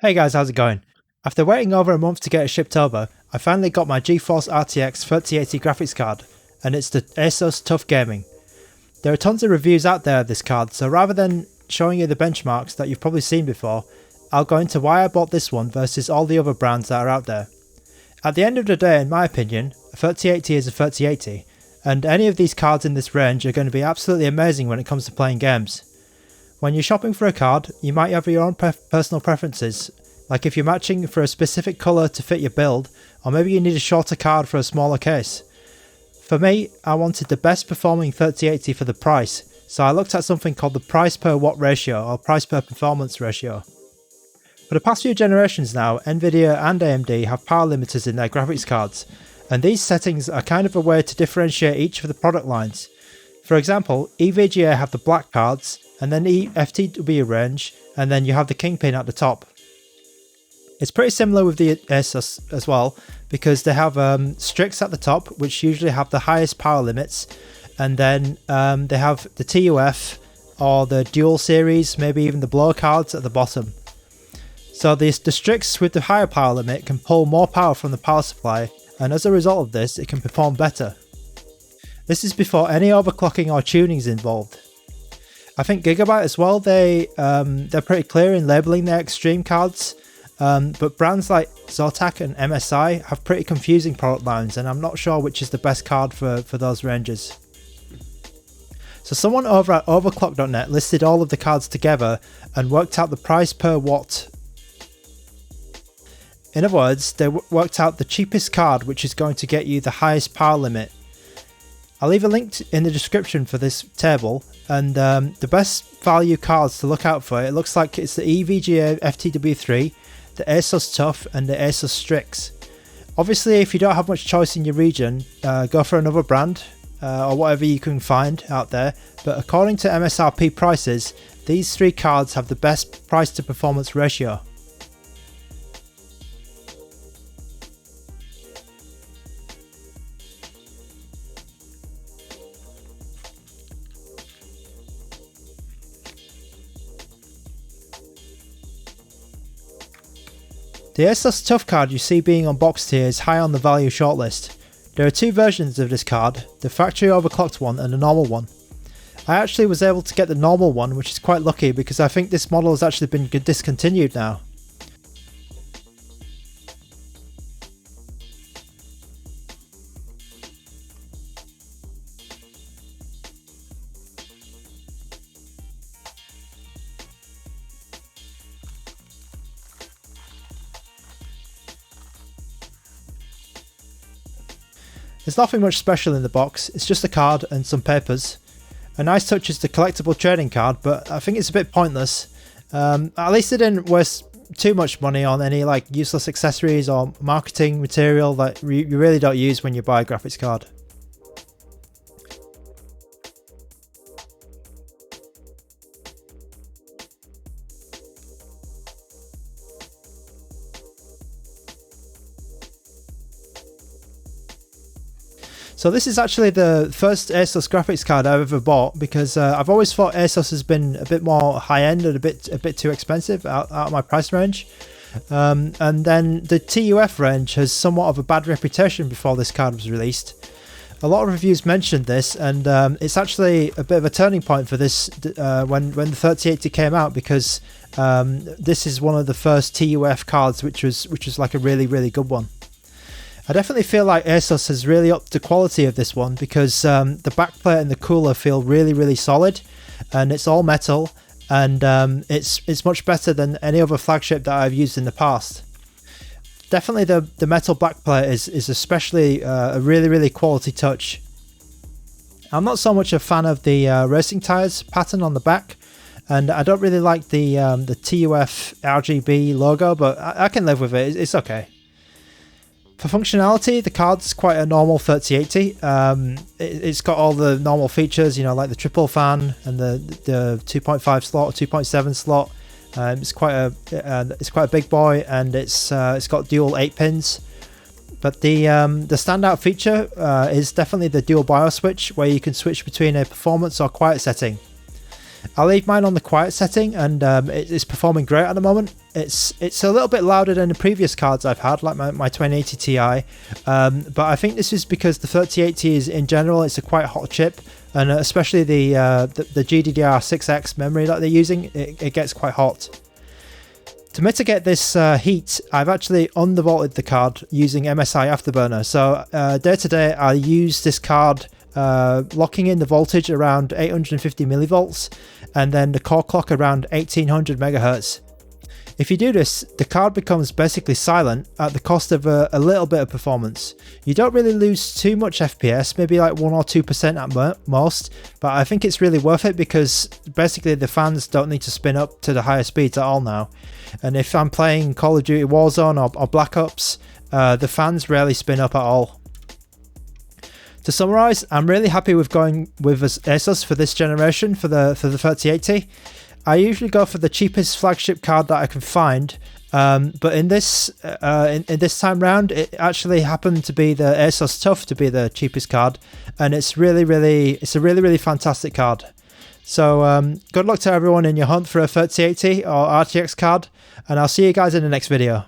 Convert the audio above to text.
Hey guys, how's it going? After waiting over a month to get it shipped over, I finally got my GeForce RTX 3080 graphics card, and it's the Asus TUF Gaming. There are tons of reviews out there of this card, so rather than showing you the benchmarks that you've probably seen before, I'll go into why I bought this one versus all the other brands that are out there. At the end of the day, in my opinion, a 3080 is a 3080, and any of these cards in this range are going to be absolutely amazing when it comes to playing games. When you're shopping for a card, you might have your own personal preferences, like if you're matching for a specific colour to fit your build, or maybe you need a shorter card for a smaller case. For me, I wanted the best performing 3080 for the price, so I looked at something called the price per watt ratio or price per performance ratio. For the past few generations now, Nvidia and AMD have power limiters in their graphics cards, and these settings are kind of a way to differentiate each of the product lines. For example, EVGA have the black cards, and then FTW range, and then you have the Kingpin at the top. It's pretty similar with the Asus as well, because they have Strix at the top, which usually have the highest power limits, and then they have the TUF or the dual series, maybe even the blow cards at the bottom. So the Strix with the higher power limit can pull more power from the power supply, and as a result of this, it can perform better. This is before any overclocking or tuning is involved. I think Gigabyte as well, they're pretty clear in labelling their extreme cards, but brands like Zotac and MSI have pretty confusing product lines, and I'm not sure which is the best card for those ranges. So someone over at overclock.net listed all of the cards together and worked out the price per watt. In other words, they worked out the cheapest card which is going to get you the highest power limit. I'll leave a link in the description for this table, and the best value cards to look out for, it looks like it's the EVGA FTW3, the Asus TUF and the Asus Strix. Obviously, if you don't have much choice in your region, go for another brand or whatever you can find out there, but according to MSRP prices, these three cards have the best price to performance ratio. The Asus TUF card you see being unboxed here is high on the value shortlist. There are two versions of this card, the factory overclocked one and the normal one. I actually was able to get the normal one, which is quite lucky because I think this model has actually been discontinued now. There's nothing much special in the box, it's just a card and some papers. A nice touch is the collectible trading card, but I think it's a bit pointless. At least they didn't waste too much money on any useless accessories or marketing material that you really don't use when you buy a graphics card. So this is actually the first Asus graphics card I've ever bought, because I've always thought Asus has been a bit more high-end and a bit too expensive out of my price range. And then the TUF range has somewhat of a bad reputation before this card was released. A lot of reviews mentioned this, and it's actually a bit of a turning point for this when the 3080 came out, because this is one of the first TUF cards which was like a really good one. I definitely feel like Asus has really upped the quality of this one, because the backplate and the cooler feel really solid, and it's all metal, and it's much better than any other flagship that I've used in the past. Definitely the metal backplate is especially a really quality touch. I'm not so much a fan of the racing tyres pattern on the back, and I don't really like the TUF RGB logo, but I can live with it, it's okay. For functionality, the card's quite a normal 3080. It's got all the normal features, like the triple fan and the 2.5 slot, 2.7 slot. It's quite a big boy, and it's got dual 8 pins. But the standout feature is definitely the dual BIOS switch, where you can switch between a performance or quiet setting. I'll leave mine on the quiet setting, and it's performing great at the moment. It's a little bit louder than the previous cards I've had, like my 2080 Ti, but I think this is because the 3080 is, in general, it's a quite hot chip, and especially the GDDR6X memory that they're using, it gets quite hot. To mitigate this heat, I've actually undervolted the card using MSI Afterburner. So day to day, I use this card locking in the voltage around 850 millivolts, and then the core clock around 1800 megahertz. If you do this, the card becomes basically silent at the cost of a little bit of performance. You don't really lose too much FPS, maybe like 1 or 2% at most, but I think it's really worth it because basically the fans don't need to spin up to the higher speeds at all now. And if I'm playing Call of Duty Warzone or Black Ops, the fans rarely spin up at all. To summarise, I'm really happy with going with Asus for this generation for the 3080. I usually go for the cheapest flagship card that I can find, but in this this time round, it actually happened to be the Asus TUF to be the cheapest card, and it's a really fantastic card. So good luck to everyone in your hunt for a 3080 or RTX card, and I'll see you guys in the next video.